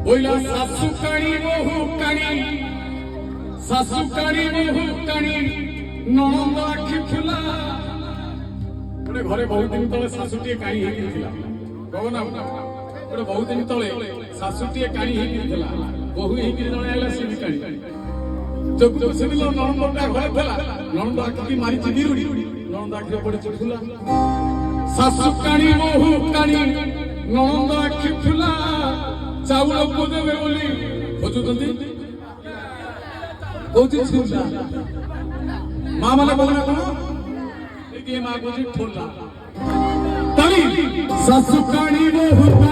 ওইলা শাশু কানি বহু কানি শাশু কানি বহু কানি ননদ আখি ফুলা ଗୋଟେ ଘରେ ବହୁତ ଦିନ ତଳେ ଶାଶୁଟିଏ କାଣି ହେଇଥିଲା କହନା ଗୋଟେ ବହୁତ ଦିନ ତଳେ ଶାଶୁଟିଏ କାଣି ହେଇଥିଲା ବହୁ ହେଇକି ଜଣେ ଆଇଲା ସେ ବି କାଣି ସେଦିନ ନଣନ୍ଦଟା ଘରେ ଥିଲା ନଣନ୍ଦ ଆଖିକି ମାରିଛି ବିରୁଡ଼ି ନଣନ୍ଦ ଆଖିରେ ପଡିଛି ଫୁଲା ଶାଶୁ କାଣି ବହୁ କାଣି ନଣନ୍ଦ ଆଖି ଫୁଲା ଚାଉଳ ଦେବେ ବୋଲି ଖୋଜୁଛନ୍ତି କହୁଛି ଛୁଲା ମା ମାନେ କହୁନା କଣ ମା କହୁଛି ଠୋଲା ତାଳି ଶାଶୁ କାଣି ବହୁ